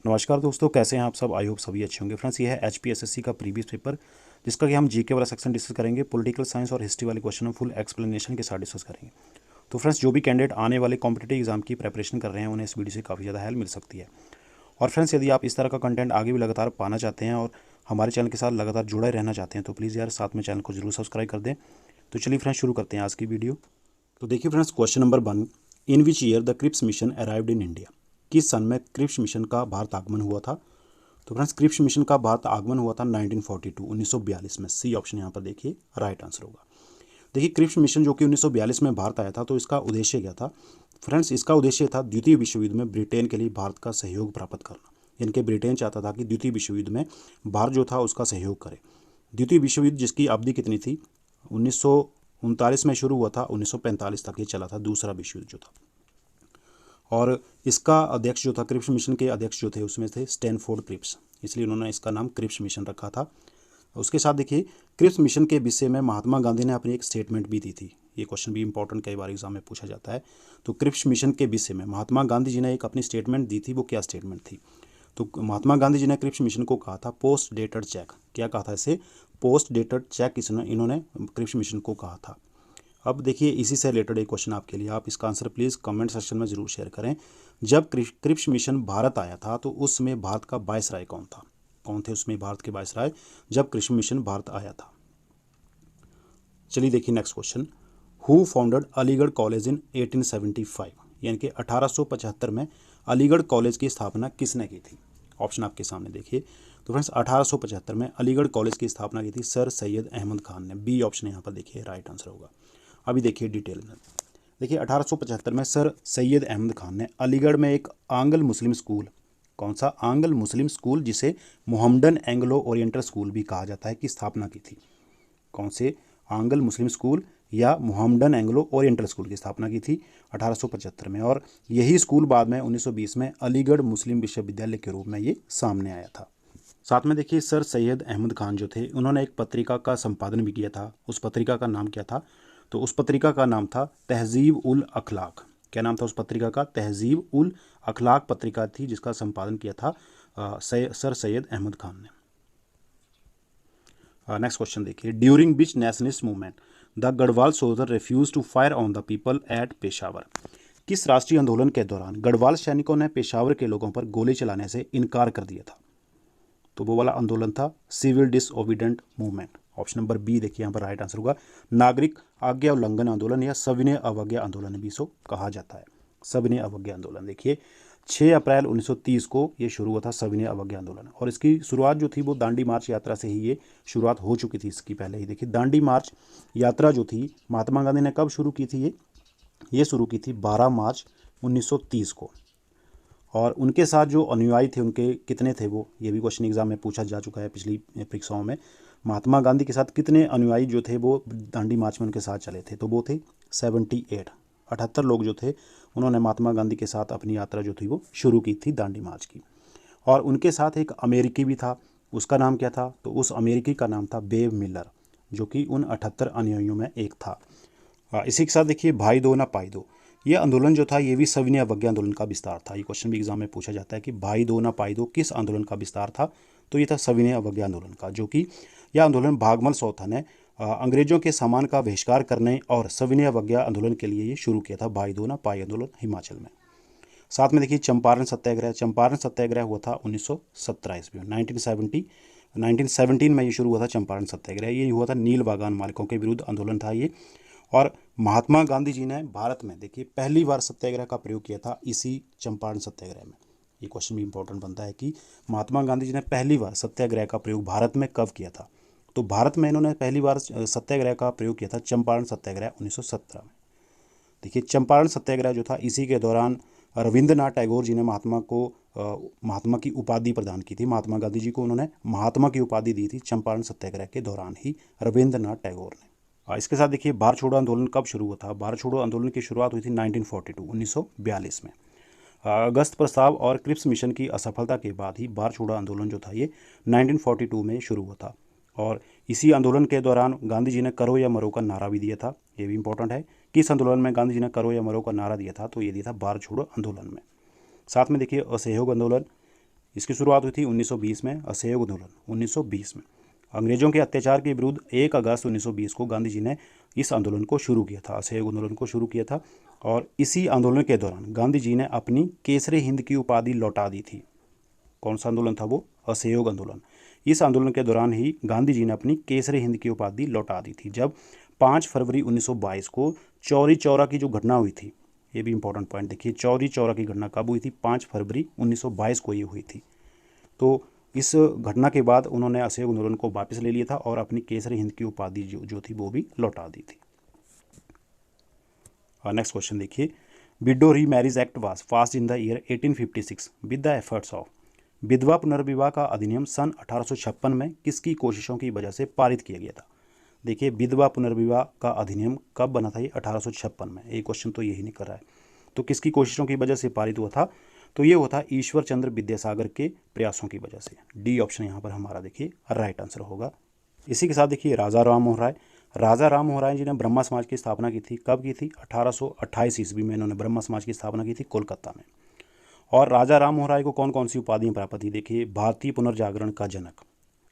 नमस्कार दोस्तों, कैसे हैं आप सब। आई होप सभी अच्छे होंगे। फ्रेंड्स, ये है HPSSC का प्रीवियस पेपर, जिसका कि हम जीके वाला सेक्शन डिस्कस करेंगे। पॉलिटिकल साइंस और हिस्ट्री वाले क्वेश्चन में फुल एक्सप्लेनेशन के साथ डिस्कस करेंगे। तो फ्रेंड्स, जो भी कैंडिडेट आने वाले कॉम्पिटिटिव एग्जाम की प्रिपरेशन कर रहे हैं, उन्हें इस वीडियो से काफ़ी ज़्यादा हेल्प मिल सकती है। और फ्रेंड्स, यदि आप इस तरह का कंटेंट आगे भी लगातार पाना चाहते हैं और हमारे चैनल के साथ लगातार जुड़े रहना चाहते हैं, तो प्लीज़ यार साथ में चैनल को जरूर सब्सक्राइब कर दें। तो चलिए फ्रेंड्स, शुरू करते हैं आज की वीडियो। तो देखिए friends, question number 1, in which year the Cripps mission arrived in India. किस सन में क्रिप्स मिशन का भारत आगमन हुआ था। तो फ्रेंड्स, क्रिप्स मिशन का भारत आगमन हुआ था 1942 1942 में। सी ऑप्शन यहाँ पर देखिए राइट आंसर होगा। देखिए, क्रिप्स मिशन जो कि 1942 में भारत आया था, तो इसका उद्देश्य क्या था। फ्रेंड्स, इसका उद्देश्य था द्वितीय विश्व युद्ध में ब्रिटेन के लिए भारत का सहयोग प्राप्त करना। यानी कि ब्रिटेन चाहता था कि द्वितीय विश्व युद्ध में भारत जो था उसका सहयोग करे। द्वितीय विश्व युद्ध जिसकी अवधि कितनी थी, 1939 में शुरू हुआ था, 1945 तक ये चला था, दूसरा विश्व युद्ध जो था। और इसका अध्यक्ष जो था, क्रिप्स मिशन के अध्यक्ष जो थे उसमें थे स्टैनफोर्ड क्रिप्स, इसलिए उन्होंने इसका नाम क्रिप्स मिशन रखा था। उसके साथ देखिए, क्रिप्स मिशन के विषय में महात्मा गांधी ने अपनी एक स्टेटमेंट भी दी थी। ये क्वेश्चन भी इंपॉर्टेंट कई बार एग्जाम में पूछा जाता है। तो क्रिप्स मिशन के विषय में महात्मा गांधी जी ने एक अपनी स्टेटमेंट दी थी। वो क्या स्टेटमेंट थी। तो महात्मा गांधी जी ने क्रिप्स मिशन को कहा था पोस्ट डेटेड चेक। क्या कहा था इसे, पोस्ट डेटेड चेक इन्होंने क्रिप्स मिशन को कहा था। अब देखिए, इसी से रिलेटेड एक क्वेश्चन आपके लिए, आप इसका आंसर प्लीज़ कमेंट सेक्शन में ज़रूर शेयर करें। जब क्रिप्स मिशन भारत आया था, तो उस समय भारत का वायसराय कौन था। कौन थे उसमें भारत के वायसराय जब क्रिप्स मिशन भारत आया था। चलिए देखिए next question, who founded Aligarh college in 1875। यानी कि 1875 में अलीगढ़ कॉलेज की स्थापना किसने की थी। ऑप्शन आपके सामने देखिए। तो फ्रेंड्स, 1875 में अलीगढ़ कॉलेज की स्थापना की थी सर सैयद अहमद खान ने। बी ऑप्शन यहाँ पर देखिए राइट आंसर होगा। अभी देखिए डिटेल में। देखिए, 1875 में सर सैयद अहमद खान ने अलीगढ़ में एक आंग्ल मुस्लिम स्कूल, कौन सा, आंग्ल मुस्लिम स्कूल, जिसे मोहम्मडन एंग्लो ओरिएंटल स्कूल भी कहा जाता है, की स्थापना की थी। कौन से, आंग्ल मुस्लिम स्कूल या मोहम्मडन एंग्लो ओरिएंटल स्कूल की स्थापना की थी 1875 में। और यही स्कूल बाद में 1920 में अलीगढ़ मुस्लिम विश्वविद्यालय के रूप में ये सामने आया था। साथ में देखिए, सर सैयद अहमद खान जो थे, उन्होंने एक पत्रिका का संपादन भी किया था। उस पत्रिका का नाम क्या था। तो उस पत्रिका का नाम था तहजीब उल अखलाक। क्या नाम था उस पत्रिका का, तहजीब उल अखलाक पत्रिका थी, जिसका संपादन किया था सर सैयद अहमद खान ने। नेक्स्ट क्वेश्चन देखिए, during which nationalist movement the Garhwal soldier refuse to fire on the people at Peshawar. किस राष्ट्रीय आंदोलन के दौरान गढ़वाल सैनिकों ने पेशावर के लोगों पर गोली चलाने से इनकार कर दिया था। तो वो वाला आंदोलन था civil disobedient movement. Option number B देखिए यहाँ पर राइट आंसर होगा, नागरिक आज्ञा उल्लंघन आंदोलन या सविनय अवज्ञा आंदोलन भी इसको कहा जाता है। सविनय अवज्ञा आंदोलन देखिए 6 अप्रैल 1930 को ये शुरू हुआ था, सविनय अवज्ञा आंदोलन। और इसकी शुरुआत जो थी वो दांडी मार्च यात्रा से ही ये शुरुआत हो चुकी थी। इसकी पहले ही देखिए, दांडी मार्च यात्रा जो थी महात्मा गांधी ने कब शुरू की थी, ये शुरू की थी 12 मार्च 1930 को। और उनके साथ जो अनुयायी थे उनके कितने थे वो, ये भी क्वेश्चन एग्जाम में पूछा जा चुका है पिछली परीक्षाओं में। महात्मा गांधी के साथ कितने अनुयायी जो थे वो दांडी मार्च में उनके साथ चले थे। तो वो थे 78, 78 लोग जो थे, उन्होंने महात्मा गांधी के साथ अपनी यात्रा जो थी वो शुरू की थी दांडी मार्च की। और उनके साथ एक अमेरिकी भी था, उसका नाम क्या था। तो उस अमेरिकी का नाम था बेव मिलर, जो कि उन 78 अनुयायियों में एक था। इसी के साथ देखिए, भाई दो ना पाई दो, ये आंदोलन जो था ये भी सविनय अवज्ञा आंदोलन का विस्तार था। ये क्वेश्चन भी एग्जाम में पूछा जाता है कि भाई दो ना पाई दो किस आंदोलन का विस्तार था। तो ये था सविनय अवज्ञा आंदोलन का, जो कि यह आंदोलन भागमल सौथा ने अंग्रेजों के सामान का बहिष्कार करने और सविनय अवज्ञा आंदोलन के लिए ये शुरू किया था। भाई दो ना पाई आंदोलन हिमाचल में। साथ में देखिए, चंपारण सत्याग्रह। चंपारण सत्याग्रह हुआ था 1917 ईस्वी में, 1917 में ये शुरू हुआ था चंपारण सत्याग्रह। ये हुआ था नील बागान मालिकों के विरुद्ध आंदोलन था ये। और महात्मा गांधी जी ने भारत में देखिए पहली बार सत्याग्रह का प्रयोग किया था इसी चंपारण सत्याग्रह में। ये क्वेश्चन भी इंपॉर्टेंट बनता है कि महात्मा गांधी जी ने पहली बार सत्याग्रह का प्रयोग भारत में कब किया था। तो भारत में इन्होंने पहली बार सत्याग्रह का प्रयोग किया था चंपारण सत्याग्रह 1917 में। देखिए, चंपारण सत्याग्रह जो था इसी के दौरान रविंद्रनाथ टैगोर जी ने महात्मा की उपाधि प्रदान की थी। महात्मा गांधी जी को उन्होंने महात्मा की उपाधि दी थी चंपारण सत्याग्रह के दौरान ही रविंद्रनाथ टैगोर ने। इसके साथ देखिए, भारत छोड़ो आंदोलन कब शुरू हुआ था। भारत छोड़ो आंदोलन की शुरुआत हुई थी 1942 में। अगस्त प्रस्ताव और क्रिप्स मिशन की असफलता के बाद ही भारत छोड़ो आंदोलन जो था ये 1942 में शुरू हुआ था। और इसी आंदोलन के दौरान गांधी जी ने करो या मरो का नारा भी दिया था। ये भी इंपॉर्टेंट है, किस आंदोलन में गांधी जी ने करो या मरो का नारा दिया था। तो ये दिया था भारत छोड़ो आंदोलन में। साथ में देखिए, असहयोग आंदोलन, इसकी शुरुआत हुई थी 1920 में, असहयोग आंदोलन 1920 में। अंग्रेजों के अत्याचार के विरुद्ध 1 अगस्त 1920 को गांधी जी ने इस आंदोलन को शुरू किया था, असहयोग आंदोलन को शुरू किया था। और इसी आंदोलन के दौरान गांधी जी ने अपनी केसरी हिंद की उपाधि लौटा दी थी। कौन सा आंदोलन था वो? असहयोग आंदोलन। इस आंदोलन के दौरान ही गांधी जी ने अपनी केसरी हिंद की उपाधि लौटा दी थी, जब 5 फरवरी 1922 को चौरी चौरा की जो घटना हुई थी। ये भी इंपॉर्टेंट पॉइंट देखिए, चौरी चौरा की घटना कब हुई थी? 5 फरवरी 1922 को ये हुई थी। तो इस घटना के बाद उन्होंने असहयोग आंदोलन को वापस ले लिया था और अपनी केसरी हिंद की उपाधि जो थी वो भी लौटा दी थी। नेक्स्ट क्वेश्चन देखिए, विडो री marriage act was passed in the year 1856 with the efforts of. विधवा पुनर्विवाह का अधिनियम सन 1856 में किसकी कोशिशों की वजह से पारित किया गया था? देखिए, विधवा पुनर्विवाह का अधिनियम कब बना था? ये 1856 में। एक क्वेश्चन तो यही नहीं कर रहा है। तो किसकी कोशिशों की वजह से पारित हुआ था? तो ये हुआ था ईश्वर चंद्र विद्यासागर के प्रयासों की वजह से। डी ऑप्शन यहाँ पर हमारा देखिए राइट आंसर होगा। इसी के साथ देखिए, राजा राम मोहन राय। राजा राम मोहन राय जी ने ब्रह्मा समाज की स्थापना की थी। कब की थी? 1828 ईस्वी में इन्होंने ब्रह्मा समाज की स्थापना की थी कोलकाता में। और राजा राम मोहन राय को कौन कौन सी उपाधियाँ प्राप्त थी? देखिए, भारतीय पुनर्जागरण का जनक।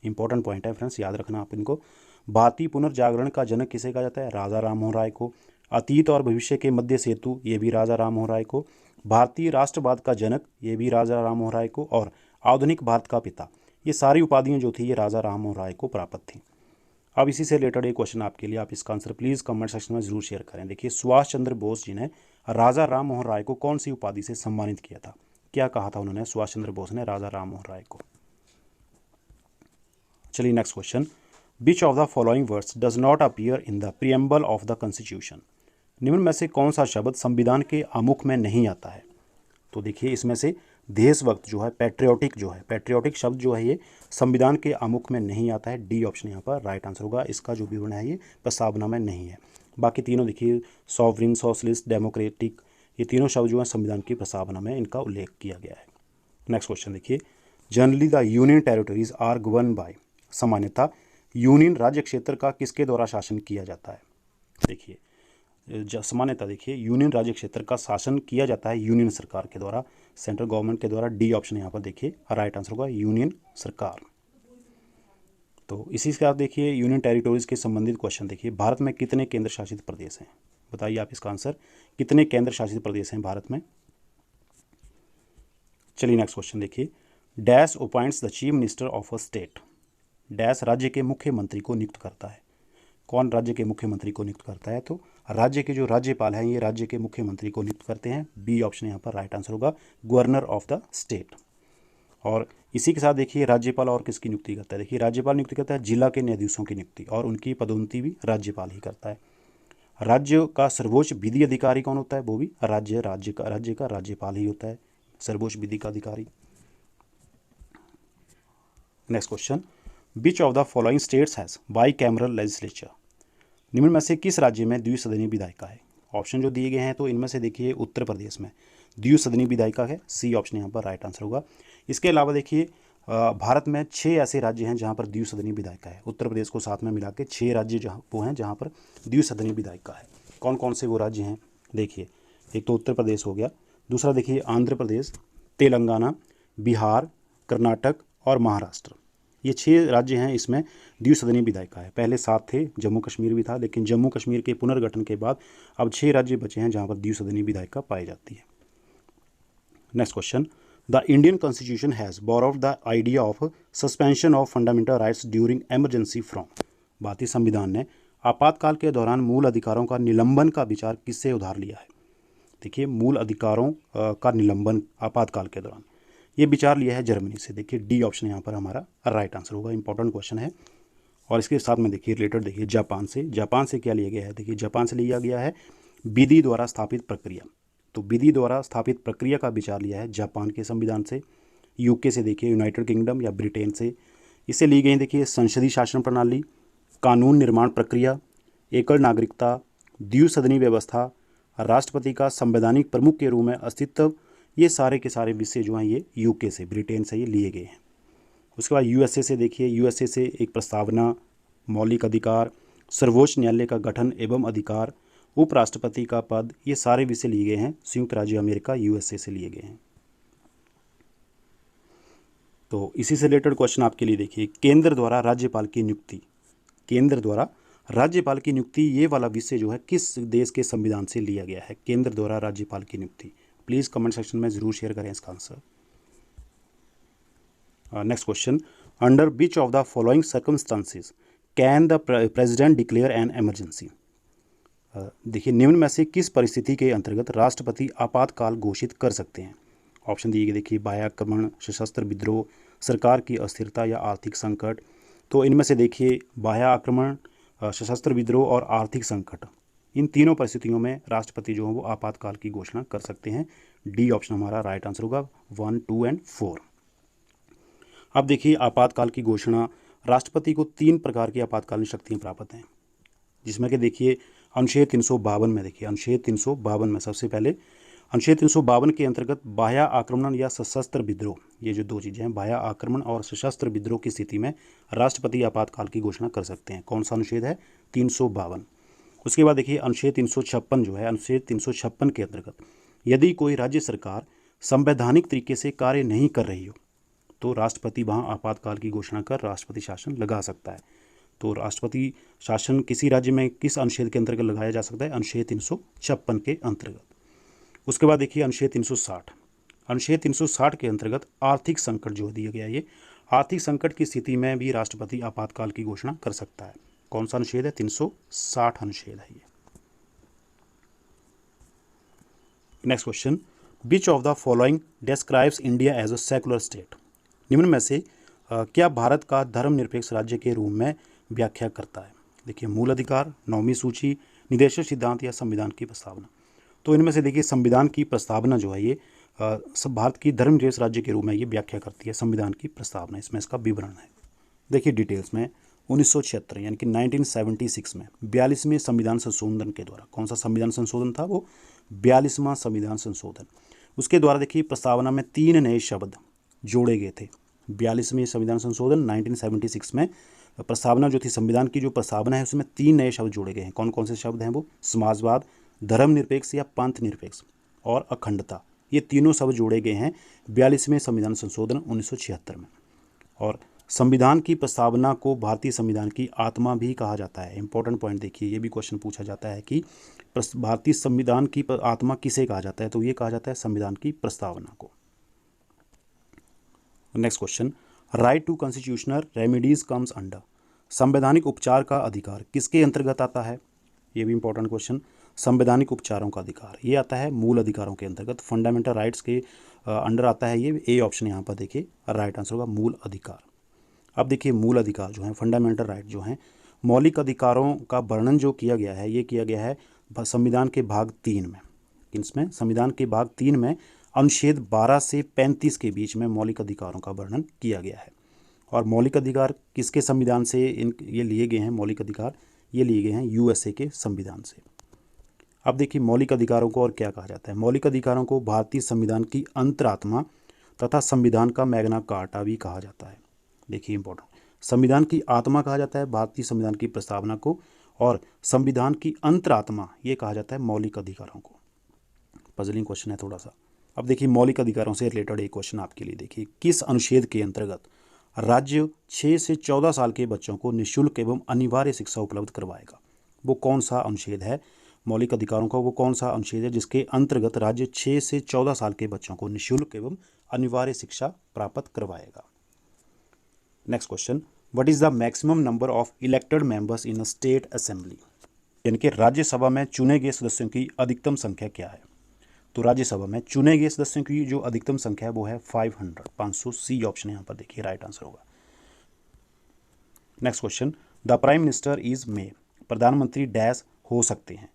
इंपॉर्टेंट पॉइंट है फ्रेंड्स, याद रखना आप इनको। भारतीय पुनर्जागरण का जनक किसे कहा जाता है? राजा राम मोहन राय को। अतीत और भविष्य के मध्य सेतु, ये भी राजा राम मोहन राय को। भारतीय राष्ट्रवाद का जनक, ये भी राजा राम मोहन राय को। और आधुनिक भारत का पिता, ये सारी उपाधियाँ जो थी ये राजा राम मोहन राय को प्राप्त थी। अब इसी से रिलेटेड एक क्वेश्चन आपके लिए, आप इसका आंसर प्लीज़ कमेंट सेक्शन में जरूर शेयर करें। देखिए, सुभाष चंद्र बोस जी ने राजा राम मोहन राय को कौन सी उपाधि से सम्मानित किया था? क्या कहा था उन्होंने, सुभाष चंद्र बोस ने, राजा राम मोहन राय को? चलिए next question, which of the following words does not appear in the preamble of the constitution. निम्न में से कौन सा शब्द संविधान के आमुख में नहीं आता है? तो देखिए, इसमें से देशभक्त जो है, पैट्रियोटिक शब्द जो है ये संविधान के आमुख में नहीं आता है। डी ऑप्शन यहाँ पर राइट आंसर होगा। इसका जो विवरण है ये प्रस्तावना में नहीं है। बाकी तीनों देखिए, सॉवरिन, सोशलिस्ट, डेमोक्रेटिक, ये तीनों शब्द जो है संविधान की प्रस्तावना में इनका उल्लेख किया गया है। नेक्स्ट क्वेश्चन देखिए, generally the union territories are govern by. सामान्यतः यूनियन राज्य क्षेत्र का किसके द्वारा शासन किया जाता है? देखिए, सामान्यतः देखिए, यूनियन राज्य क्षेत्र का शासन किया जाता है यूनियन सरकार के द्वारा, सेंट्रल गवर्नमेंट के द्वारा। डी ऑप्शन यहाँ पर देखिए राइट आंसर होगा, यूनियन सरकार। तो इसी के साथ देखिए, यूनियन टेरिटोरीज के संबंधित क्वेश्चन देखिए, भारत में कितने केंद्र शासित प्रदेश हैं? बताइए आप इसका आंसर, कितने केंद्र शासित प्रदेश हैं भारत में? चलिए नेक्स्ट क्वेश्चन देखिए, dash appoints the chief minister of a state. Dash राज्य के मुख्यमंत्री को नियुक्त करता है। कौन राज्य के मुख्यमंत्री को नियुक्त करता है? तो राज्य के जो राज्यपाल हैं ये राज्य के मुख्यमंत्री को नियुक्त करते हैं। बी ऑप्शन यहाँ पर राइट आंसर होगा, गवर्नर ऑफ द स्टेट। और इसी के साथ देखिए, राज्यपाल और किसकी नियुक्ति करता है? देखिए, राज्यपाल नियुक्ति करता है जिला के न्यायाधीशों की नियुक्ति, और उनकी पदोन्नति भी राज्यपाल ही करता है। राज्य का सर्वोच्च विधि अधिकारी कौन होता है? वो भी राज्य का राज्यपाल ही होता है, सर्वोच्च विधि का अधिकारी। Next question, which of the following states has bicameral legislature. निम्न में से किस राज्य में द्विसदनीय विधायिका है? ऑप्शन जो दिए गए हैं, तो इनमें से देखिए उत्तर प्रदेश में द्विसदनीय विधायिका है। सी ऑप्शन यहाँ पर राइट आंसर होगा। इसके अलावा देखिए, भारत में 6 ऐसे राज्य हैं जहाँ पर द्विसदनीय विधायिका है। उत्तर प्रदेश को साथ में मिला के 6 राज्य जहाँ वो हैं जहाँ पर द्विसदनीय विधायिका है। कौन कौन से वो राज्य हैं? देखिए, एक तो उत्तर प्रदेश हो गया, दूसरा देखिए आंध्र प्रदेश, तेलंगाना, बिहार, कर्नाटक और महाराष्ट्र। ये 6 राज्य हैं, इसमें द्विसदनीय विधायिका है। पहले 7 थे, जम्मू कश्मीर भी था, लेकिन जम्मू कश्मीर के पुनर्गठन के बाद अब 6 राज्य बचे हैं जहाँ पर द्विसदनीय विधायिका पाई जाती है। Next question, the Indian constitution has borrowed the idea of suspension of fundamental rights during emergency from. भारतीय संविधान ने आपातकाल के दौरान मूल अधिकारों का निलंबन का विचार किससे उधार लिया है? देखिए, मूल अधिकारों का निलंबन आपातकाल के दौरान ये विचार लिया है जर्मनी से। देखिए, डी ऑप्शन यहाँ पर हमारा राइट आंसर होगा। इंपॉर्टेंट क्वेश्चन है। और इसके साथ में देखिए रिलेटेड देखिए जापान से। जापान से क्या लिया गया है? देखिए, जापान से लिया गया है विधि द्वारा स्थापित प्रक्रिया। तो विधि द्वारा स्थापित प्रक्रिया का विचार लिया है जापान के संविधान से। यूके से देखिए यूनाइटेड किंगडम या ब्रिटेन से। इससे ली गई देखिए संसदीय शासन प्रणाली, कानून निर्माण प्रक्रिया, एकल नागरिकता, द्विसदनीय व्यवस्था, राष्ट्रपति का संवैधानिक प्रमुख के रूप में अस्तित्व, ये सारे के सारे विषय जो हैं ये यूके से, ब्रिटेन से ये लिए गए हैं। उसके बाद यूएसए से देखिए, यूएसए से एक प्रस्तावना, मौलिक अधिकार, सर्वोच्च न्यायालय का गठन एवं अधिकार, उपराष्ट्रपति का पद, ये सारे विषय लिए गए हैं संयुक्त राज्य अमेरिका यूएसए से लिए गए हैं। तो इसी से रिलेटेड क्वेश्चन आपके लिए देखिए, केंद्र द्वारा राज्यपाल की नियुक्ति, केंद्र द्वारा राज्यपाल की नियुक्ति, ये वाला विषय जो है किस देश के संविधान से लिया गया है? केंद्र द्वारा राज्यपाल की नियुक्ति, प्लीज़ कमेंट सेक्शन में ज़रूर शेयर करें इसका answer. Next question, under which of the following circumstances can the president declare an emergency? देखिए, निम्न में से किस परिस्थिति के अंतर्गत राष्ट्रपति आपातकाल घोषित कर सकते हैं? ऑप्शन दिए गए देखिए, बाह्य आक्रमण, सशस्त्र विद्रोह, सरकार की अस्थिरता या आर्थिक संकट। तो इनमें से देखिए, बाह्य आक्रमण, सशस्त्र विद्रोह और आर्थिक संकट, इन तीनों परिस्थितियों में राष्ट्रपति जो है वो आपातकाल की घोषणा कर सकते हैं। डी ऑप्शन हमारा राइट आंसर होगा, 1, 2 एंड 4। अब देखिए, आपातकाल की घोषणा, राष्ट्रपति को 3 प्रकार की आपातकालीन शक्तियाँ प्राप्त हैं, जिसमें कि देखिए अनुच्छेद 352 में, देखिए अनुच्छेद 352 में सबसे पहले अनुच्छेद 352 के अंतर्गत बाह्य आक्रमण या सशस्त्र विद्रोह, ये जो 2 चीज़ें हैं, बाह्य आक्रमण और सशस्त्र विद्रोह की स्थिति में राष्ट्रपति आपातकाल की घोषणा कर सकते हैं। कौन सा अनुच्छेद है? 352। उसके बाद देखिए अनुच्छेद 356 जो है, अनुच्छेद 356 के अंतर्गत यदि कोई राज्य सरकार संवैधानिक तरीके से कार्य नहीं कर रही हो तो राष्ट्रपति वहाँ आपातकाल की घोषणा कर राष्ट्रपति शासन लगा सकता है। तो राष्ट्रपति शासन किसी राज्य में किस अनुच्छेद के अंतर्गत लगाया जा सकता है? अनुच्छेद 356 के अंतर्गत। उसके बाद देखिए अनुच्छेद 360, अनुच्छेद 360 के अंतर्गत आर्थिक संकट जो दिया गया है, ये आर्थिक संकट की स्थिति में भी राष्ट्रपति आपातकाल की घोषणा कर सकता है। कौन सा अनुच्छेद है? 360 अनुच्छेद है ये। Next question, which of the following describes India as a secular state? निम्न में से क्या भारत का धर्मनिरपेक्ष राज्य के रूप में व्याख्या करता है? देखिए, मूल अधिकार, 9वीं सूची, निदेशक सिद्धांत या संविधान की प्रस्तावना। तो इनमें से देखिए संविधान की प्रस्तावना जो है ये सब भारत की धर्मनिरपेक्ष राज्य के रूप में ये व्याख्या करती है। संविधान की प्रस्तावना, इसमें इसका विवरण है। देखिए डिटेल्स में 1976 यानी कि 1976 में 42वें संविधान संशोधन के द्वारा, कौन सा संविधान संशोधन था वो? 42वां संविधान संशोधन। उसके द्वारा देखिए प्रस्तावना में 3 नए शब्द जोड़े गए थे। 42वें संविधान संशोधन 1976 में प्रस्तावना जो थी, संविधान की जो प्रस्तावना है उसमें 3 नए शब्द जोड़े गए हैं। कौन कौन से शब्द हैं वो? समाजवाद, धर्मनिरपेक्ष या पंथ निरपेक्ष और अखंडता। ये तीनों शब्द जोड़े गए हैं 42वें संविधान संशोधन 1976 में। और संविधान की प्रस्तावना को भारतीय संविधान की आत्मा भी कहा जाता है। इंपॉर्टेंट पॉइंट देखिए, ये भी क्वेश्चन पूछा जाता है कि भारतीय संविधान की आत्मा किसे कहा जाता है? तो ये कहा जाता है संविधान की प्रस्तावना को। Next question, right to constitutional remedies comes under? संवैधानिक उपचार का अधिकार किसके अंतर्गत आता है? ये भी इंपॉर्टेंट क्वेश्चन। संवैधानिक उपचारों का अधिकार ये आता है मूल अधिकारों के अंतर्गत, फंडामेंटल राइट्स के अंडर आता है ये। ए ऑप्शन यहाँ पर देखिए राइट आंसर होगा, मूल अधिकार। अब देखिए मूल अधिकार जो हैं, फंडामेंटल राइट जो हैं, मौलिक अधिकारों का वर्णन जो किया गया है, ये किया गया है संविधान के भाग 3 में। इसमें संविधान के भाग 3 में अनुच्छेद 12 से 35 के बीच में मौलिक अधिकारों का वर्णन किया गया है। और मौलिक अधिकार किसके संविधान से ये लिए गए हैं? मौलिक अधिकार ये लिए गए हैं यूएसए के संविधान से। अब देखिए मौलिक अधिकारों को और क्या कहा जाता है? मौलिक अधिकारों को भारतीय संविधान की अंतरात्मा तथा संविधान का मैग्ना कार्टा भी कहा जाता है। देखिए इंपॉर्टेंट, संविधान की आत्मा कहा जाता है भारतीय संविधान की प्रस्तावना को, और संविधान की अंतरात्मा ये कहा जाता है मौलिक अधिकारों को। पजलिंग क्वेश्चन है थोड़ा सा। अब देखिए मौलिक अधिकारों से रिलेटेड एक क्वेश्चन आपके लिए, देखिए किस अनुच्छेद के अंतर्गत राज्य 6 से 14 साल के बच्चों को निःशुल्क एवं अनिवार्य शिक्षा उपलब्ध करवाएगा? वो कौन सा अनुच्छेद है? मौलिक अधिकारों का वो कौन सा अनुच्छेद है जिसके अंतर्गत राज्य 6 से 14 साल के बच्चों को निःशुल्क एवं अनिवार्य शिक्षा प्राप्त करवाएगा? Next question, what is the maximum number of elected members in a state assembly? यानी कि राज्यसभा में चुने गए सदस्यों की अधिकतम संख्या क्या है? तो राज्यसभा में चुने गए सदस्यों की जो अधिकतम संख्या है वो है 500। सी ऑप्शन यहाँ पर देखिए राइट आंसर होगा। Next question, the prime minister is may? प्रधानमंत्री डैश हो सकते हैं?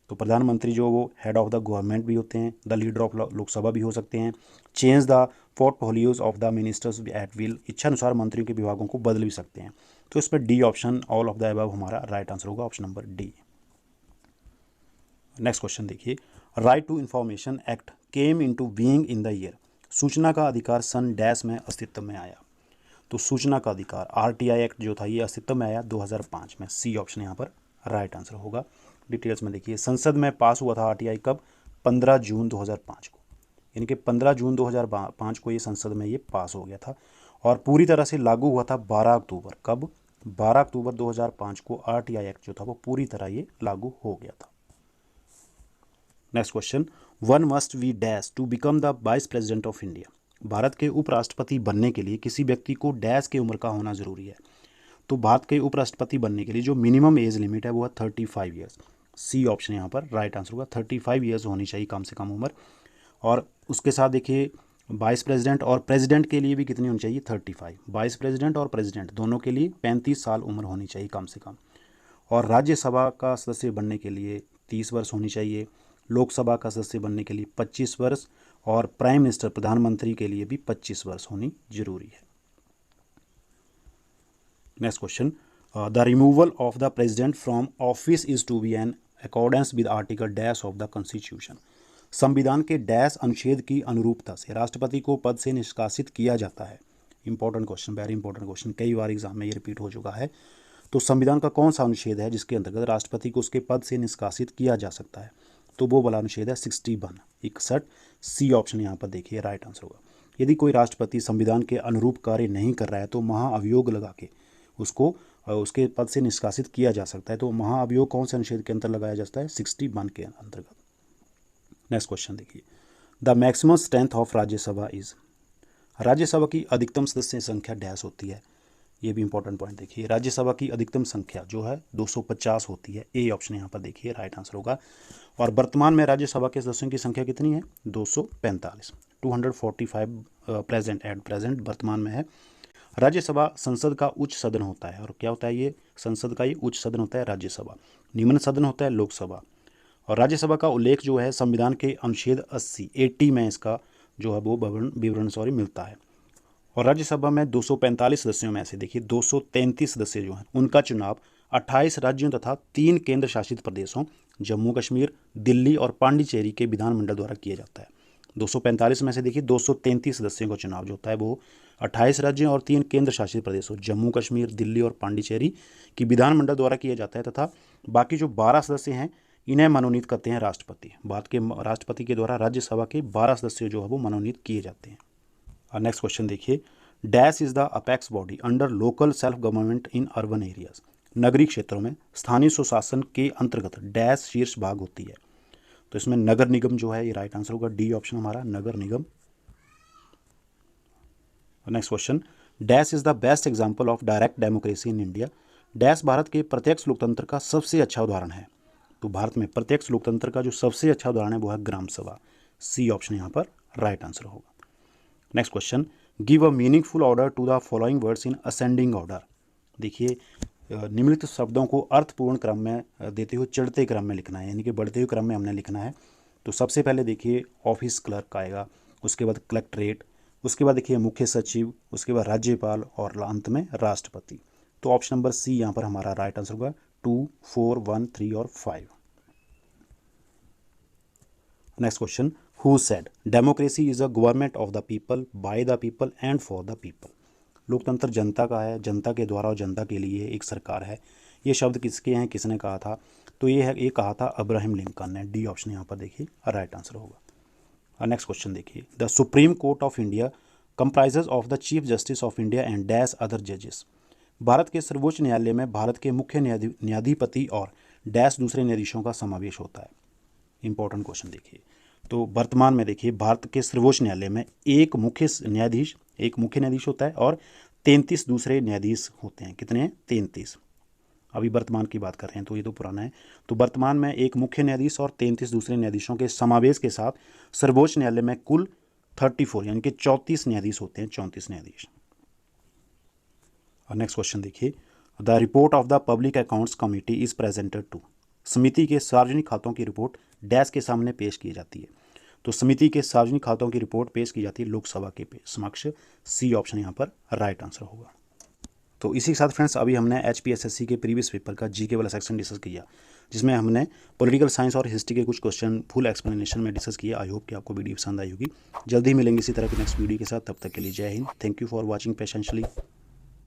तो प्रधानमंत्री जो वो हेड ऑफ द गवर्नमेंट भी होते हैं, द लीडर ऑफ लोकसभा भी हो सकते हैं, change the portfolios of the ministers at will, इच्छा अनुसार मंत्रियों के विभागों को बदल भी सकते हैं। तो इसमें D option all of the above हमारा राइट आंसर होगा, option number D. Next question देखिए, right to information act came into being in the year? सूचना का अधिकार सन डैश में अस्तित्व में आया? तो सूचना का अधिकार आरटीआई एक्ट जो था ये अस्तित्व में आया 2005 में। सी ऑप्शन यहाँ पर राइट आंसर होगा। डिटेल्स में देखिए, संसद में पास हुआ था आरटीआई कब? 15 जून 2005 को। यानी कि 15 जून 2005 को ये संसद में ये पास हो गया था और पूरी तरह से लागू हुआ था 12 अक्टूबर। कब? 12 अक्टूबर 2005 को आरटीआई एक्ट जो था वो पूरी तरह ये लागू हो गया था। Next question, one must we dash to become the vice president of India. भारत के उपराष्ट्रपति बनने के लिए किसी व्यक्ति को डैश की उम्र का होना जरूरी है। तो भारत के उपराष्ट्रपति बनने के लिए जो मिनिमम एज लिमिट है वो है 35 ईयर्स। सी ऑप्शन यहाँ पर राइट आंसर होगा, 35 ईयर्स होनी चाहिए कम से कम उम्र। और उसके साथ देखिए वाइस प्रेसिडेंट और प्रेसिडेंट के लिए भी कितनी होनी चाहिए? 35। वाइस प्रेसिडेंट और प्रेसिडेंट दोनों के लिए 35 साल उम्र होनी चाहिए कम से कम। और राज्यसभा का सदस्य बनने के लिए 30 वर्ष होनी चाहिए, लोकसभा का सदस्य बनने के लिए 25 वर्ष और प्राइम मिनिस्टर प्रधानमंत्री के लिए भी 25 वर्ष होनी जरूरी है। Next question, the removal of the president from office is to be an accordance with article dash of the constitution. संविधान के डैश अनुच्छेद की अनुरूपता से राष्ट्रपति को पद से निष्कासित किया जाता है। Important question, very important question, कई बार एग्जाम में ये रिपीट हो चुका है। तो संविधान का कौन सा अनुच्छेद है जिसके अंतर्गत राष्ट्रपति को उसके पद से निष्कासित किया जा सकता है? तो वो वाला अनुच्छेद है 61। सी ऑप्शन यहाँ पर देखिए राइट आंसर होगा। यदि कोई राष्ट्रपति संविधान के अनुरूप कार्य नहीं कर रहा है तो महाअभियोग लगा के उसको उसके पद से निष्कासित किया जा सकता है। तो महाअभियोग कौन से अनुच्छेद के अंतर लगाया जाता है? 61 के अंतर्गत। नेक्स्ट क्वेश्चन देखिए, the maximum strength of Rajya Sabha is. Rajya Sabha की अधिकतम सदस्य संख्या डैश होती है। ये भी इंपॉर्टेंट पॉइंट देखिए, राज्यसभा की अधिकतम संख्या जो है 250 होती है। ए ऑप्शन यहाँ पर देखिए राइट आंसर होगा। और वर्तमान में राज्यसभा के सदस्यों की संख्या कितनी है? 245। 245 एट प्रेजेंट वर्तमान में है। राज्यसभा संसद का उच्च सदन होता है। और क्या होता है ये? संसद का ये उच्च सदन होता है राज्यसभा। निम्न सदन होता है लोकसभा। और राज्यसभा का उल्लेख जो है संविधान के अनुच्छेद 80 में इसका जो है वो विवरण मिलता है। और राज्यसभा में 245 सदस्यों में से देखिए 233 सदस्य जो हैं उनका चुनाव 28 राज्यों तथा 3 केंद्र शासित प्रदेशों जम्मू कश्मीर, दिल्ली और पांडिचेरी के विधानमंडल द्वारा किया जाता है। 245 में से देखिए 233 सदस्यों का चुनाव जो होता है वो 28 राज्यों और 3 केंद्र शासित प्रदेशों जम्मू कश्मीर, दिल्ली और पांडिचेरी की विधानमंडल द्वारा किया जाता है तथा बाकी जो 12 सदस्य हैं इन्हें मनोनीत करते हैं राष्ट्रपति। भारत के राष्ट्रपति के द्वारा राज्यसभा के 12 सदस्य जो है वो मनोनीत किए जाते हैं। नेक्स्ट क्वेश्चन देखिए, dash is the apex body under local self government in urban areas. नगरीय क्षेत्रों में स्थानीय स्वशासन के अंतर्गत डैश शीर्ष भाग होती है। तो इसमें नगर निगम जो है ये राइट आंसर होगा, डी ऑप्शन हमारा नगर निगम। Next question, dash is the best example of direct democracy in India. Dash Bharat के प्रत्यक्ष लोकतंत्र का सबसे अच्छा उदाहरण है। तो भारत में प्रत्यक्ष लोकतंत्र का जो सबसे अच्छा उदाहरण है वो है ग्राम सभा। सी ऑप्शन यहाँ पर राइट आंसर होगा। Next question, give a meaningful order to the following words in ascending order. देखिए निम्नलिखित शब्दों को अर्थपूर्ण क्रम में देते हुए चढ़ते क्रम में लिखना है, यानी कि बढ़ते हुए क्रम में हमने लिखना है। तो सबसे पहले देखिए ऑफिस क्लर्क आएगा, उसके बाद कलेक्ट्रेट, उसके बाद देखिए मुख्य सचिव, उसके बाद राज्यपाल और अंत में राष्ट्रपति। तो ऑप्शन नंबर सी यहाँ पर हमारा राइट आंसर होगा। 2, 4, 1, 3 और 5। Next question, who said democracy is a government of the people, by the people and for the people. लोकतंत्र जनता का है, जनता के द्वारा और जनता के लिए एक सरकार है। ये शब्द किसके हैं, किसने कहा था? तो ये कहा था अब्राहम लिंकन ने। डी ऑप्शन यहाँ पर देखिए राइट आंसर होगा। नेक्स्ट क्वेश्चन देखिए, the supreme court of India comprises of the chief justice of India and dash other जजेस। भारत के सर्वोच्च न्यायालय में भारत के मुख्य न्यायाधिपति और डैश दूसरे न्यायाधीशों का समावेश होता है। इंपॉर्टेंट क्वेश्चन देखिए, तो वर्तमान में देखिए भारत के सर्वोच्च न्यायालय में एक मुख्य न्यायाधीश होता है और 33 दूसरे न्यायाधीश होते हैं। कितने हैं? 33। अभी वर्तमान की बात कर रहे हैं तो ये तो पुराना है। तो वर्तमान में एक मुख्य न्यायाधीश और 33 दूसरे न्यायाधीशों के समावेश के साथ सर्वोच्च न्यायालय में कुल 34 यानी कि 34 न्यायाधीश होते हैं, 34 न्यायाधीश। और नेक्स्ट क्वेश्चन देखिए, the report of the public accounts committee is presented to. समिति के सार्वजनिक खातों की रिपोर्ट डैश के सामने पेश की जाती है। तो समिति के सार्वजनिक खातों की रिपोर्ट पेश की जाती है लोकसभा के समक्ष। सी ऑप्शन यहाँ पर राइट आंसर होगा। तो इसी के साथ फ्रेंड्स अभी हमने HPSSC के प्रीवियस पेपर का जीके वाला सेक्शन डिस्कस किया, जिसमें हमने पॉलिटिकल साइंस और हिस्ट्री के कुछ क्वेश्चन फुल एक्सप्लेनेशन में डिस्कस किया। आई होप कि आपको वीडियो पसंद आई होगी। जल्दी मिलेंगे इसी तरह के नेक्स्ट वीडियो के साथ, तब तक के लिए जय Hind. Thank you for watching पेशेंशली।